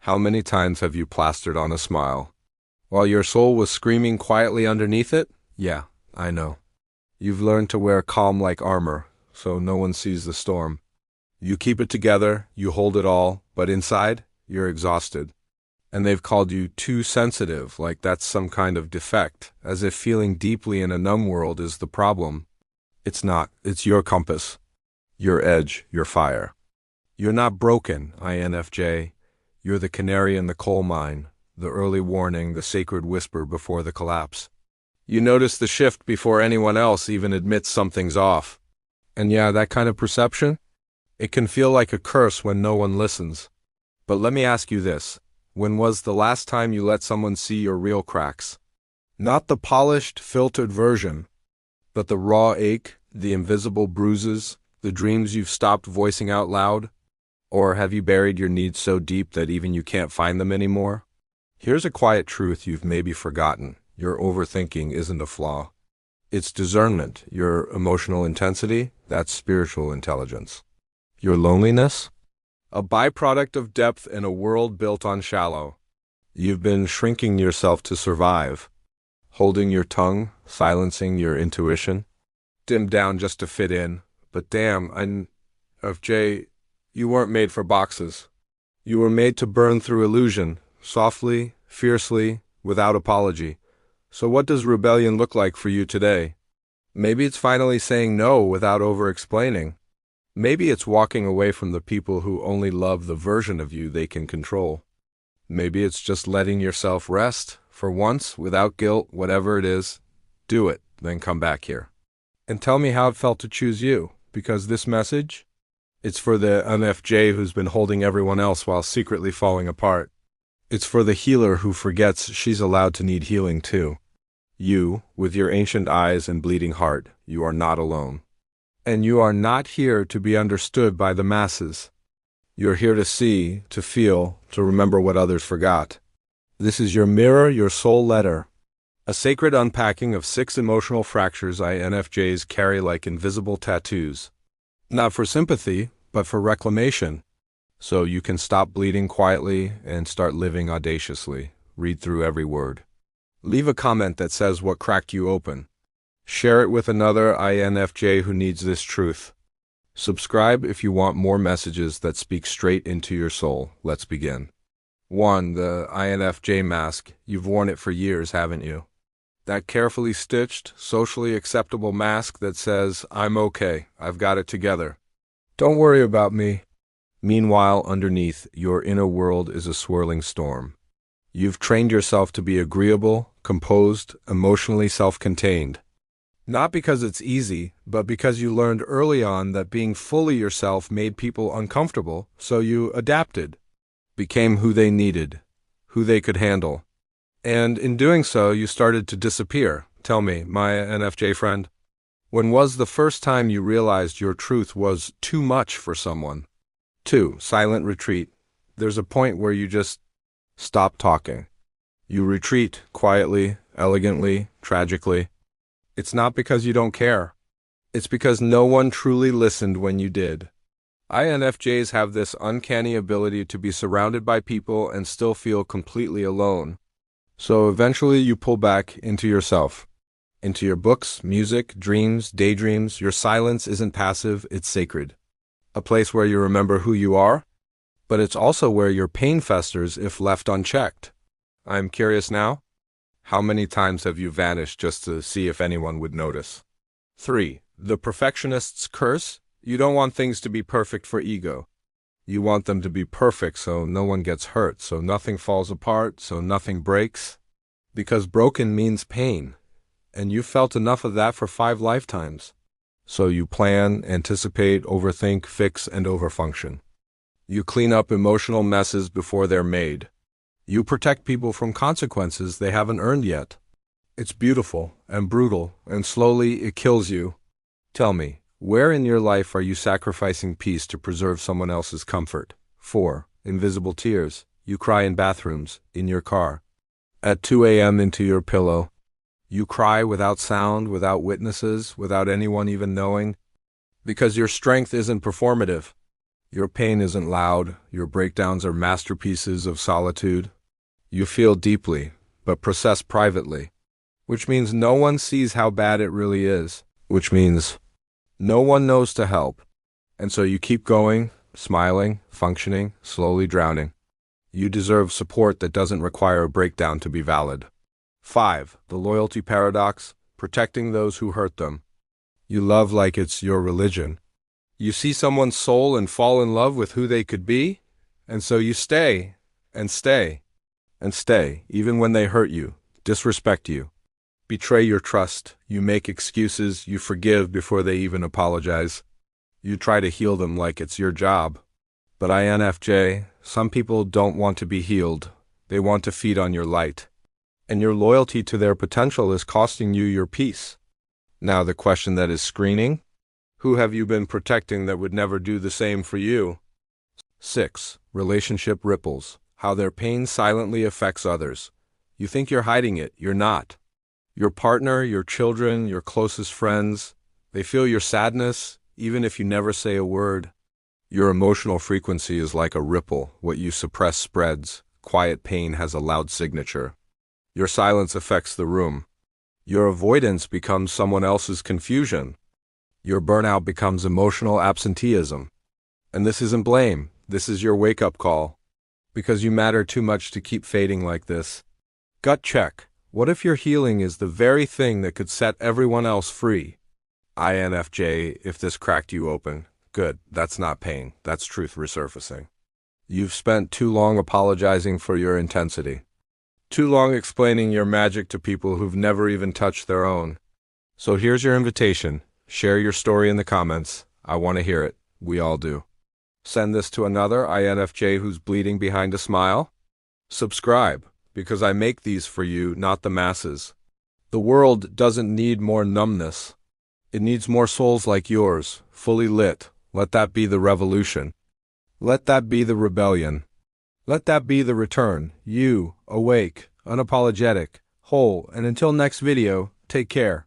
How many times have you plastered on a smile, while your soul was screaming quietly underneath it? Yeah, I know. You've learned to wear calm like armor, so no one sees the storm. You keep it together, you hold it all, but inside, you're exhausted. And they've called you too sensitive, like that's some kind of defect, as if feeling deeply in a numb world is the problem. It's not. It's your compass, your edge, your fire. You're not broken, INFJ. You're the canary in the coal mine, the early warning, the sacred whisper before the collapse. You notice the shift before anyone else even admits something's off. And yeah, that kind of perception? It can feel like a curse when no one listens. But let me ask you this. When was the last time you let someone see your real cracks? Not the polished, filtered version, but the raw ache, the invisible bruises, the dreams you've stopped voicing out loud? Or have you buried your needs so deep that even you can't find them anymore? Here's a quiet truth you've maybe forgotten. Your overthinking isn't a flaw. It's discernment. Your emotional intensity, that's spiritual intelligence. Your loneliness? A byproduct of depth in a world built on shallow. You've been shrinking yourself to survive, holding your tongue, silencing your intuition, dimmed down just to fit in. But damn, INFJ, you weren't made for boxes. You were made to burn through illusion, softly, fiercely, without apology. So what does rebellion look like for you today? Maybe it's finally saying no without over-explaining. Maybe it's walking away from the people who only love the version of you they can control. Maybe it's just letting yourself rest, for once, without guilt, whatever it is. Do it, then come back here. And tell me how it felt to choose you, because this message, it's for the INFJ who's been holding everyone else while secretly falling apart. It's for the healer who forgets she's allowed to need healing too. You, with your ancient eyes and bleeding heart, you are not alone. And you are not here to be understood by the masses. You're here to see, to feel, to remember what others forgot. This is your mirror, your soul letter. A sacred unpacking of 6 emotional fractures INFJs carry like invisible tattoos. Not for sympathy, but for reclamation. So you can stop bleeding quietly and start living audaciously. Read through every word. Leave a comment that says what cracked you open. Share it with another INFJ who needs this truth. Subscribe if you want more messages that speak straight into your soul. Let's begin. 1. The INFJ mask. You've worn it for years, haven't you? That carefully stitched, socially acceptable mask that says, I'm okay, I've got it together. Don't worry about me. Meanwhile, underneath, your inner world is a swirling storm. You've trained yourself to be agreeable, composed, emotionally self-contained. Not because it's easy, but because you learned early on that being fully yourself made people uncomfortable, so you adapted, became who they needed, who they could handle. And in doing so, you started to disappear. Tell me, my INFJ friend, when was the first time you realized your truth was too much for someone? 2. Silent retreat. There's a point where you just stop talking. You retreat quietly, elegantly, tragically. It's not because you don't care. It's because no one truly listened when you did. INFJs have this uncanny ability to be surrounded by people and still feel completely alone. So eventually you pull back into yourself, into your books, music, dreams, daydreams. Your silence isn't passive, it's sacred. A place where you remember who you are, but it's also where your pain festers if left unchecked. I'm curious now. How many times have you vanished just to see if anyone would notice? 3. The perfectionist's curse. You don't want things to be perfect for ego. You want them to be perfect so no one gets hurt, so nothing falls apart, so nothing breaks. Because broken means pain, and you've felt enough of that for 5 lifetimes. So you plan, anticipate, overthink, fix, and overfunction. You clean up emotional messes before they're made. You protect people from consequences they haven't earned yet. It's beautiful and brutal, and slowly it kills you. Tell me, where in your life are you sacrificing peace to preserve someone else's comfort? 4. Invisible tears. You cry in bathrooms, in your car. At 2 a.m. into your pillow. You cry without sound, without witnesses, without anyone even knowing. Because your strength isn't performative. Your pain isn't loud, your breakdowns are masterpieces of solitude. You feel deeply, but process privately, which means no one sees how bad it really is, which means no one knows to help. And so you keep going, smiling, functioning, slowly drowning. You deserve support that doesn't require a breakdown to be valid. 5. The loyalty paradox, protecting those who hurt them. You love like it's your religion. You see someone's soul and fall in love with who they could be, and so you stay, and stay, and stay, even when they hurt you, disrespect you, betray your trust, you make excuses, you forgive before they even apologize. You try to heal them like it's your job. But INFJ, some people don't want to be healed. They want to feed on your light. And your loyalty to their potential is costing you your peace. Now the question that is screening: who have you been protecting that would never do the same for you? 6. Relationship ripples, how their pain silently affects others. You think you're hiding it, you're not. Your partner, your children, your closest friends, they feel your sadness, even if you never say a word. Your emotional frequency is like a ripple. What you suppress spreads. Quiet pain has a loud signature. Your silence affects the room. Your avoidance becomes someone else's confusion. Your burnout becomes emotional absenteeism. And this isn't blame. This is your wake-up call. Because you matter too much to keep fading like this. Gut check. What if your healing is the very thing that could set everyone else free? INFJ, if this cracked you open, good. That's not pain. That's truth resurfacing. You've spent too long apologizing for your intensity. Too long explaining your magic to people who've never even touched their own. So here's your invitation. Share your story in the comments. I want to hear it. We all do. Send this to another INFJ who's bleeding behind a smile. Subscribe, because I make these for you, not the masses. The world doesn't need more numbness. It needs more souls like yours, fully lit. Let that be the revolution. Let that be the rebellion. Let that be the return. You, awake, unapologetic, whole, and until next video, take care.